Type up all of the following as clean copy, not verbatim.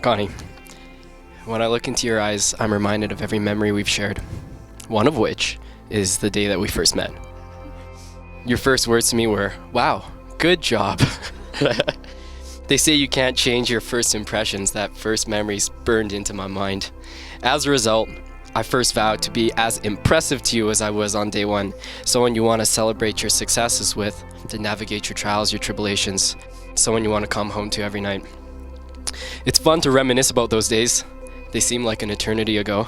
Connie, when I look into your eyes, I'm reminded of every memory we've shared. One of which is the day that we first met. Your first words to me were, "Wow, good job." They say you can't change your first impressions. That first memory's burned into my mind. As a result, I first vowed to be as impressive to you as I was on day one. Someone you want to celebrate your successes with, to navigate your trials, your tribulations. Someone you want to come home to every night. It's fun to reminisce about those days. They seem like an eternity ago.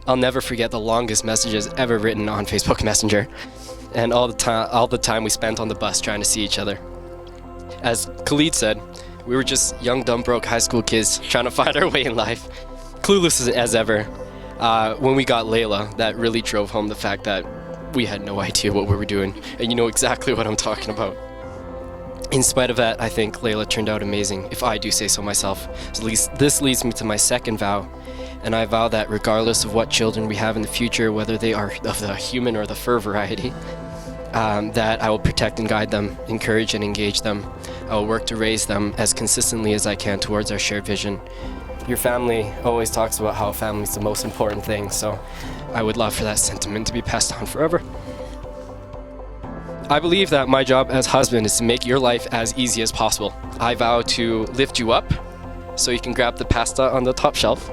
I'll never forget the longest messages ever written on Facebook Messenger, and all the time we spent on the bus trying to see each other. As Khalid said, we were just young, dumb, broke high school kids trying to find our way in life, clueless as ever. When we got Layla, that really drove home the fact that we had no idea what we were doing, and you know exactly what I'm talking about. In spite of that, I think Layla turned out amazing, if I do say so myself. So at least this leads me to my second vow, and I vow that regardless of what children we have in the future, whether they are of the human or the fur variety, that I will protect and guide them, encourage and engage them. I will work to raise them as consistently as I can towards our shared vision. Your family always talks about how family is the most important thing, so I would love for that sentiment to be passed on forever. I believe that my job as husband is to make your life as easy as possible. I vow to lift you up so you can grab the pasta on the top shelf,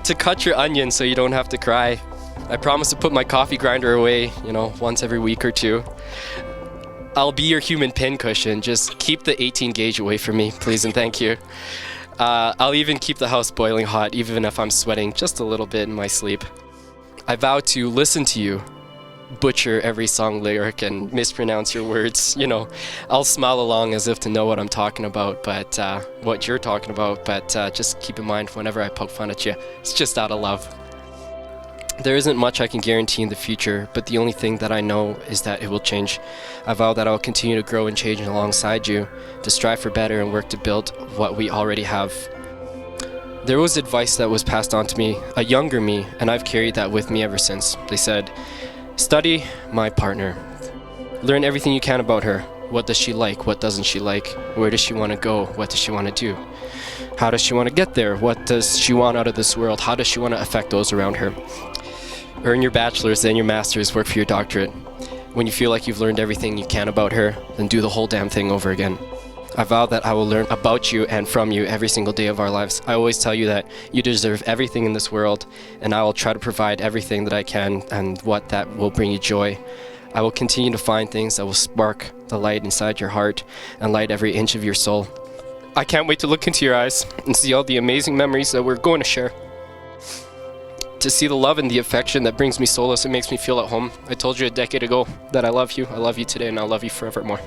to cut your onions so you don't have to cry. I promise to put my coffee grinder away, once every week or two. I'll be your human pincushion. Just keep the 18 gauge away from me, please and thank you. I'll even keep the house boiling hot, even if I'm sweating just a little bit in my sleep. I vow to listen to you, butcher every song lyric and mispronounce your words. I'll smile along as if to know what I'm talking about, but what you're talking about, but just keep in mind whenever I poke fun at you, it's just out of love. There isn't much I can guarantee in the future, but the only thing that I know is that it will change. I vow that I will continue to grow and change alongside you, to strive for better and work to build what we already have. There was advice that was passed on to me, a younger me, and I've carried that with me ever since. They said, study my partner. Learn everything you can about her. What does she like? What doesn't she like? Where does she want to go? What does she want to do? How does she want to get there? What does she want out of this world? How does she want to affect those around her? Earn your bachelor's, then your master's, work for your doctorate. When you feel like you've learned everything you can about her, then do the whole damn thing over again. I vow that I will learn about you and from you every single day of our lives. I always tell you that you deserve everything in this world, and I will try to provide everything that I can and what that will bring you joy. I will continue to find things that will spark the light inside your heart and light every inch of your soul. I can't wait to look into your eyes and see all the amazing memories that we're going to share. To see the love and the affection that brings me solace and makes me feel at home. I told you a decade ago that I love you. I love you today, and I'll love you forevermore.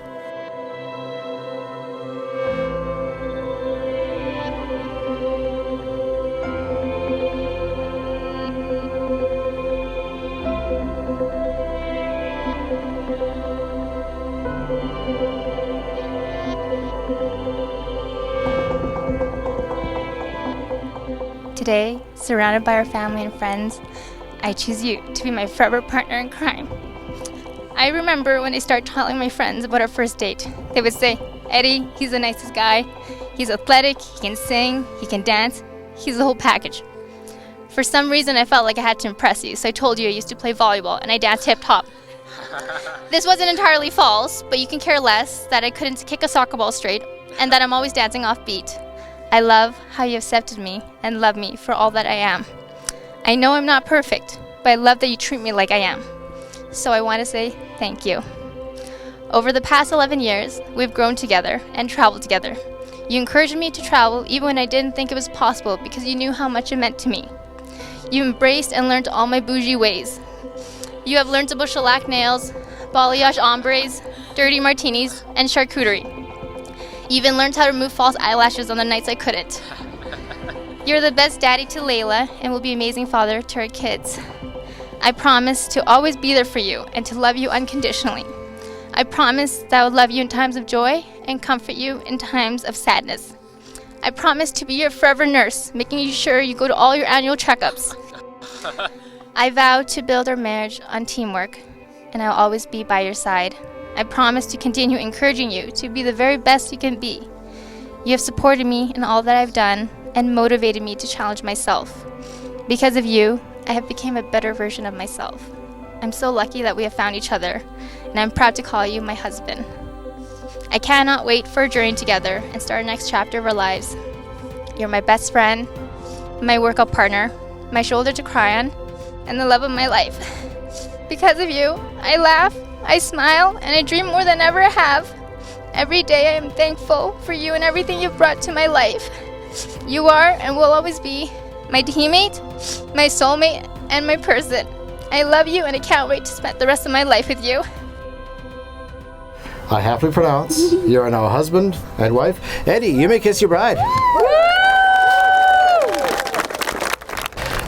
Today, surrounded by our family and friends, I choose you to be my forever partner in crime. I remember when I started telling my friends about our first date. They would say, "Eddie, he's the nicest guy. He's athletic, he can sing, he can dance. He's the whole package." For some reason, I felt like I had to impress you, so I told you I used to play volleyball and I danced hip-hop. This wasn't entirely false, but you can care less that I couldn't kick a soccer ball straight and that I'm always dancing off beat. I love how you accepted me and love me for all that I am. I know I'm not perfect, but I love that you treat me like I am. So I want to say thank you. Over the past 11 years, we've grown together and traveled together. You encouraged me to travel even when I didn't think it was possible because you knew how much it meant to me. You embraced and learned all my bougie ways. You have learned about shellac nails, balayage ombres, dirty martinis, and charcuterie. You even learned how to remove false eyelashes on the nights I couldn't. You're the best daddy to Layla and will be an amazing father to our kids. I promise to always be there for you and to love you unconditionally. I promise that I will love you in times of joy and comfort you in times of sadness. I promise to be your forever nurse, making sure you go to all your annual checkups. I vow to build our marriage on teamwork, and I'll always be by your side. I promise to continue encouraging you to be the very best you can be. You have supported me in all that I've done and motivated me to challenge myself. Because of you, I have become a better version of myself. I'm so lucky that we have found each other, and I'm proud to call you my husband. I cannot wait for a journey together and start our next chapter of our lives. You're my best friend, my workout partner, my shoulder to cry on, and the love of my life. Because of you, I laugh, I smile, and I dream more than ever I have. Every day I am thankful for you and everything you've brought to my life. You are and will always be my teammate, my soulmate, and my person. I love you and I can't wait to spend the rest of my life with you. I happily pronounce you are now husband and wife. Eddie, you may kiss your bride.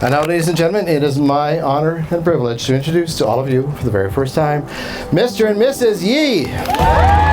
And now, ladies and gentlemen, it is my honor and privilege to introduce to all of you for the very first time, Mr. and Mrs. Yee.